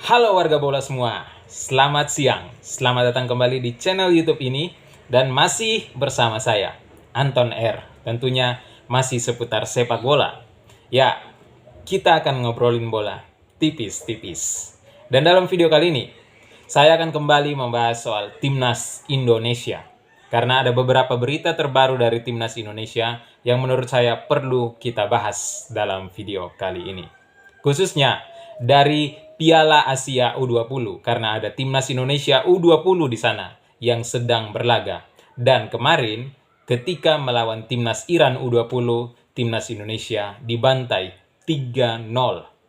Halo warga bola semua, selamat siang. Selamat datang kembali di channel YouTube ini dan masih bersama saya, Anton R. Tentunya masih seputar sepak bola. Ya, kita akan ngobrolin bola tipis-tipis. Dan dalam video kali ini, saya akan kembali membahas soal Timnas Indonesia. Karena ada beberapa berita terbaru dari Timnas Indonesia yang menurut saya perlu kita bahas dalam video kali ini. Khususnya dari Piala Asia U20 karena ada Timnas Indonesia U20 di sana yang sedang berlaga. Dan kemarin ketika melawan Timnas Iran U20, Timnas Indonesia dibantai 3-0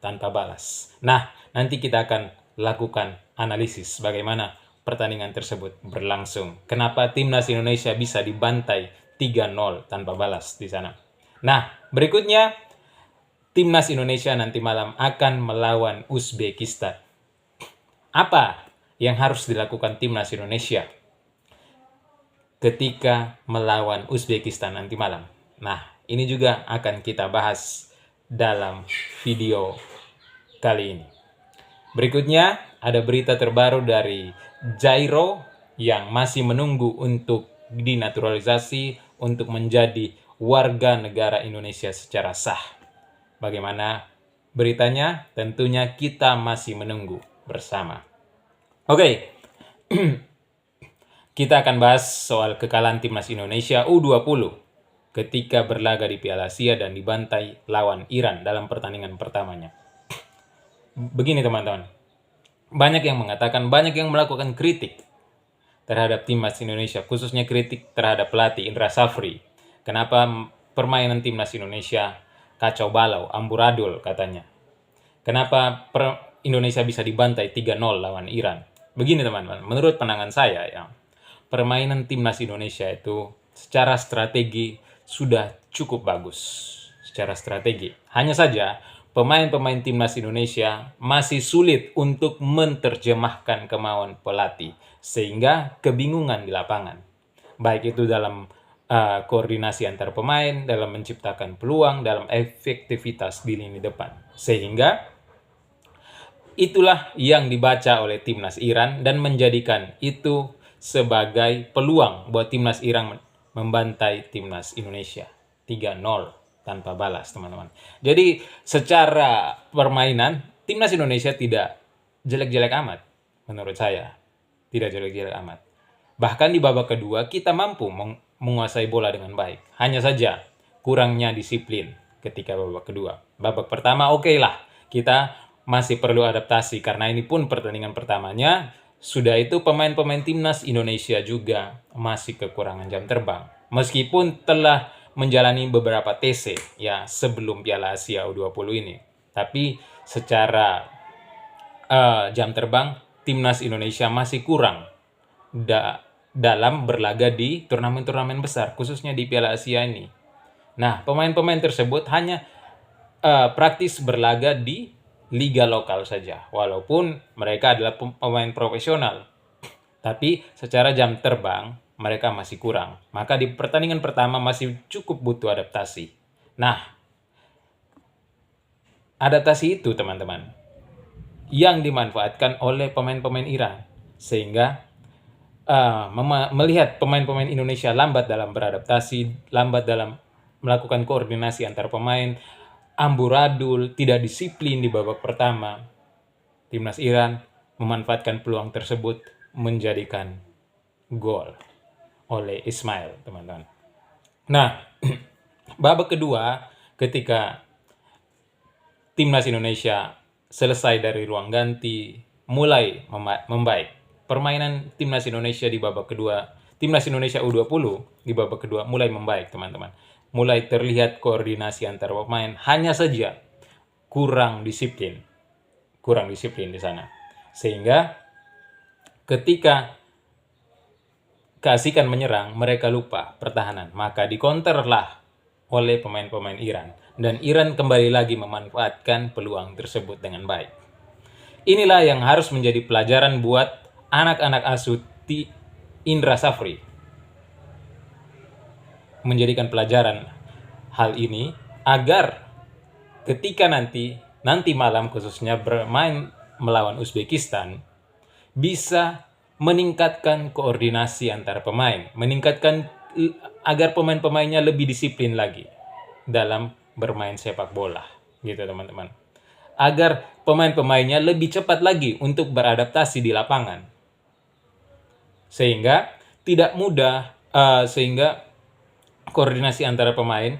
tanpa balas. Nah, nanti kita akan lakukan analisis bagaimana pertandingan tersebut berlangsung. Kenapa Timnas Indonesia bisa dibantai 3-0 tanpa balas di sana. Nah, berikutnya Timnas Indonesia nanti malam akan melawan Uzbekistan. Apa yang harus dilakukan Timnas Indonesia ketika melawan Uzbekistan nanti malam? Nah, ini juga akan kita bahas dalam video kali ini. Berikutnya, ada berita terbaru dari Jairo yang masih menunggu untuk dinaturalisasi untuk menjadi warga negara Indonesia secara sah. Bagaimana beritanya? Tentunya kita masih menunggu bersama. Oke, kita akan bahas soal kekalahan Timnas Indonesia U20 ketika berlaga di Piala Asia dan dibantai lawan Iran dalam pertandingan pertamanya. Begini teman-teman, banyak yang mengatakan, banyak yang melakukan kritik terhadap Timnas Indonesia, khususnya kritik terhadap pelatih Indra Safri. Kenapa permainan Timnas Indonesia kacau balau, amburadul katanya. Kenapa Indonesia bisa dibantai 3-0 lawan Iran? Begini teman-teman, menurut pandangan saya ya, permainan Timnas Indonesia itu secara strategi sudah cukup bagus. Secara strategi. Hanya saja, pemain-pemain Timnas Indonesia masih sulit untuk menerjemahkan kemauan pelatih, sehingga kebingungan di lapangan. Baik itu dalam koordinasi antar pemain, dalam menciptakan peluang, dalam efektivitas di lini depan. Sehingga itulah yang dibaca oleh Timnas Iran dan menjadikan itu sebagai peluang buat Timnas Iran membantai Timnas Indonesia 3-0 tanpa balas, teman-teman. Jadi secara permainan Timnas Indonesia tidak jelek-jelek amat menurut saya. Tidak jelek-jelek amat. Bahkan di babak kedua kita mampu menguasai bola dengan baik. Hanya saja kurangnya disiplin ketika babak kedua. Babak pertama oke lah, kita masih perlu adaptasi karena ini pun pertandingan pertamanya. Sudah itu pemain-pemain Timnas Indonesia juga masih kekurangan jam terbang. Meskipun telah menjalani beberapa TC ya sebelum Piala Asia U20 ini. Tapi secara jam terbang Timnas Indonesia masih kurang dalam berlaga di turnamen-turnamen besar, khususnya di Piala Asia ini. Nah, pemain-pemain tersebut hanya praktis berlaga di liga lokal saja, walaupun mereka adalah pemain profesional. Tapi secara jam terbang, mereka masih kurang. Maka di pertandingan pertama masih cukup butuh adaptasi. Nah, adaptasi itu teman-teman, yang dimanfaatkan oleh pemain-pemain Iran. Sehingga melihat pemain-pemain Indonesia lambat dalam beradaptasi, lambat dalam melakukan koordinasi antar pemain, amburadul, tidak disiplin di babak pertama, Timnas Iran memanfaatkan peluang tersebut menjadikan gol oleh Ismail, teman-teman. Nah, babak kedua ketika Timnas Indonesia selesai dari ruang ganti, mulai membaik. Permainan Timnas Indonesia di babak kedua, Timnas Indonesia U20 di babak kedua mulai membaik, teman-teman. Mulai terlihat koordinasi antar pemain, hanya saja kurang disiplin di sana. Sehingga ketika keasikan menyerang, mereka lupa pertahanan. Maka dikonterlah oleh pemain-pemain Iran. Dan Iran kembali lagi memanfaatkan peluang tersebut dengan baik. Inilah yang harus menjadi pelajaran buat anak-anak asuh Indra Safri. Menjadikan pelajaran hal ini agar ketika nanti malam khususnya bermain melawan Uzbekistan bisa meningkatkan koordinasi antar pemain, meningkatkan agar pemain-pemainnya lebih disiplin lagi dalam bermain sepak bola, gitu teman-teman. Agar pemain-pemainnya lebih cepat lagi untuk beradaptasi di lapangan, sehingga tidak mudah, sehingga koordinasi antara pemain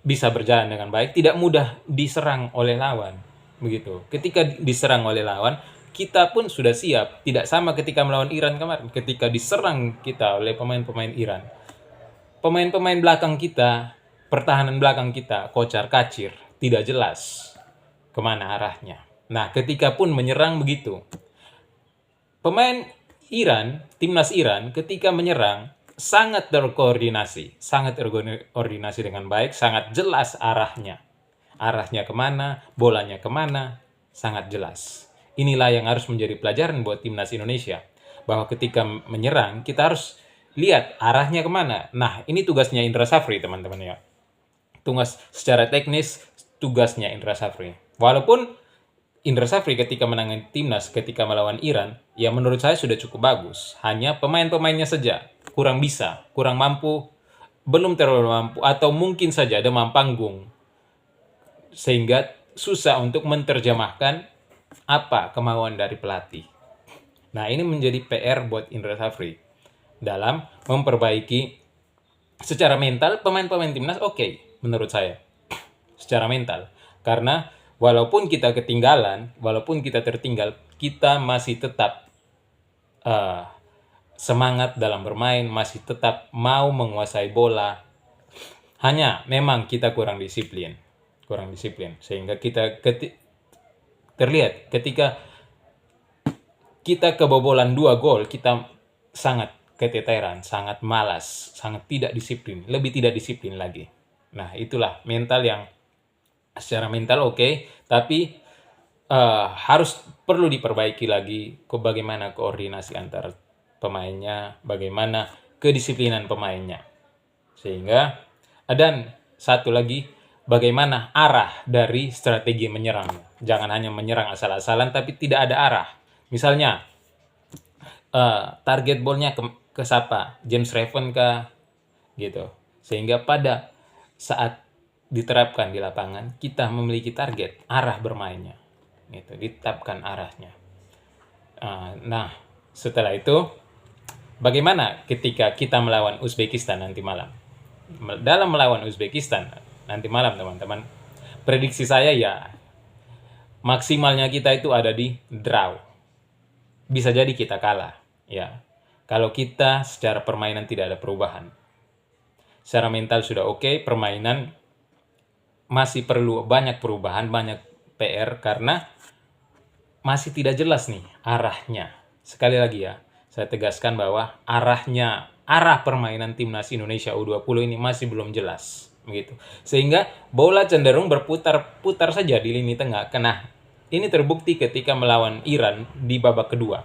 bisa berjalan dengan baik, tidak mudah diserang oleh lawan, begitu. Ketika diserang oleh lawan, kita pun sudah siap. Tidak sama ketika melawan Iran kemarin, ketika diserang kita oleh pemain-pemain Iran. Pemain-pemain belakang kita, pertahanan belakang kita, kocar-kacir, tidak jelas kemana arahnya. Nah, ketika pun menyerang begitu, pemain Iran, timnas Iran, ketika menyerang, sangat terkoordinasi dengan baik, sangat jelas arahnya. Arahnya kemana, bolanya kemana, sangat jelas. Inilah yang harus menjadi pelajaran buat timnas Indonesia. Bahwa ketika menyerang, kita harus lihat arahnya kemana. Nah, ini tugasnya Indra Safri, teman-teman ya. Tugas secara teknis, tugasnya Indra Safri. Walaupun Indra Safri ketika menangani timnas ketika melawan Iran, ya menurut saya sudah cukup bagus. Hanya pemain-pemainnya saja kurang bisa, kurang mampu, belum terlalu mampu, atau mungkin saja demam panggung. Sehingga susah untuk menerjemahkan apa kemauan dari pelatih. Nah, ini menjadi PR buat Indra Safri dalam memperbaiki secara mental pemain-pemain timnas oke, menurut saya. Secara mental. Karena walaupun kita ketinggalan, walaupun kita tertinggal, kita masih tetap semangat dalam bermain, masih tetap mau menguasai bola. Hanya memang kita kurang disiplin. Sehingga kita terlihat ketika kita kebobolan 2 gol, kita sangat keteteran, sangat malas, sangat tidak disiplin, lebih tidak disiplin lagi. Nah, itulah mental yang secara mental oke, tapi harus perlu diperbaiki lagi bagaimana koordinasi antar pemainnya, bagaimana kedisiplinan pemainnya. Sehingga, dan satu lagi, bagaimana arah dari strategi menyerang. Jangan hanya menyerang asal-asalan, tapi tidak ada arah. Misalnya, target ballnya ke siapa? James Raven kah? Gitu. Sehingga pada saat diterapkan di lapangan, kita memiliki target, arah bermainnya. Gitu, ditetapkan arahnya. Nah, setelah itu, bagaimana ketika kita melawan Uzbekistan nanti malam? Dalam melawan Uzbekistan nanti malam, teman-teman, prediksi saya ya, maksimalnya kita itu ada di draw. Bisa jadi kita kalah, ya. Kalau kita secara permainan tidak ada perubahan. Secara mental sudah oke, permainan masih perlu banyak perubahan, banyak PR karena masih tidak jelas nih arahnya. Sekali lagi ya, saya tegaskan bahwa arah permainan timnas Indonesia U20 ini masih belum jelas, begitu. Sehingga bola cenderung berputar-putar saja di lini tengah. Nah, ini terbukti ketika melawan Iran di babak kedua.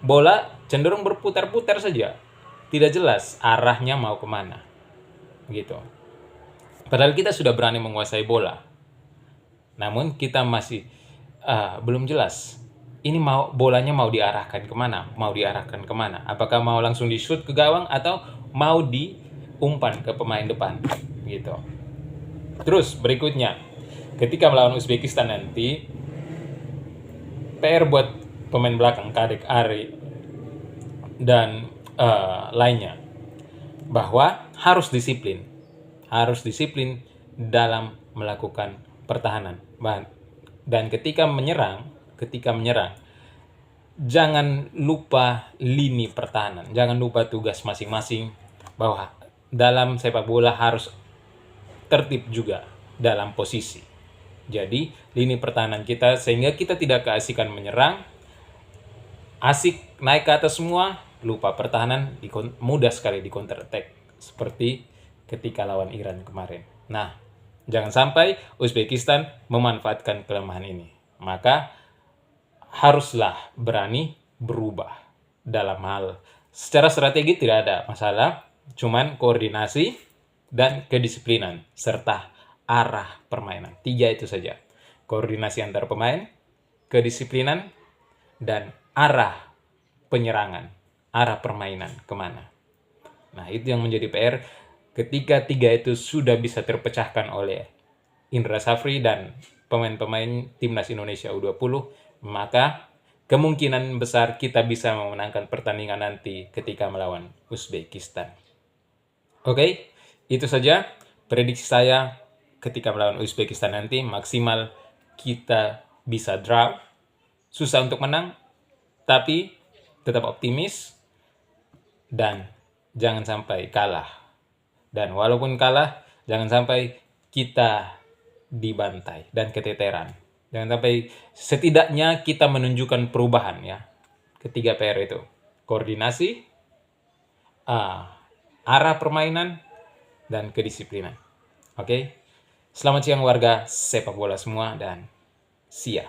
Bola cenderung berputar-putar saja, tidak jelas arahnya mau kemana, begitu. Padahal kita sudah berani menguasai bola, namun kita masih belum jelas. Ini bolanya mau diarahkan kemana? Apakah mau langsung di shoot ke gawang atau mau diumpan ke pemain depan, gitu. Terus berikutnya, ketika melawan Uzbekistan nanti, PR buat pemain belakang Kadek Ari dan lainnya, bahwa harus disiplin dalam melakukan pertahanan. Dan ketika menyerang, jangan lupa lini pertahanan, jangan lupa tugas masing-masing, bahwa dalam sepak bola harus tertib juga dalam posisi. Jadi lini pertahanan kita, sehingga kita tidak keasikan menyerang, asik naik ke atas semua, lupa pertahanan, mudah sekali di counter attack seperti ketika lawan Iran kemarin. Nah, jangan sampai Uzbekistan memanfaatkan kelemahan ini. Maka haruslah berani berubah dalam hal secara strategi, tidak ada masalah, cuman koordinasi dan kedisiplinan serta arah permainan. 3 itu saja. Koordinasi antar pemain, kedisiplinan, dan arah penyerangan, arah permainan kemana. Nah, itu yang menjadi PR ketika tiga itu sudah bisa terpecahkan oleh Indra Safri dan pemain-pemain Timnas Indonesia U20, maka kemungkinan besar kita bisa memenangkan pertandingan nanti ketika melawan Uzbekistan. Oke, itu saja prediksi saya ketika melawan Uzbekistan nanti. Maksimal kita bisa draw, susah untuk menang, tapi tetap optimis dan jangan sampai kalah. Dan walaupun kalah, jangan sampai kita dibantai dan keteteran. Jangan sampai setidaknya kita menunjukkan perubahan ya. Ketiga PR itu. Koordinasi, arah permainan, dan kedisiplinan. Oke? Selamat siang warga sepak bola semua dan see ya.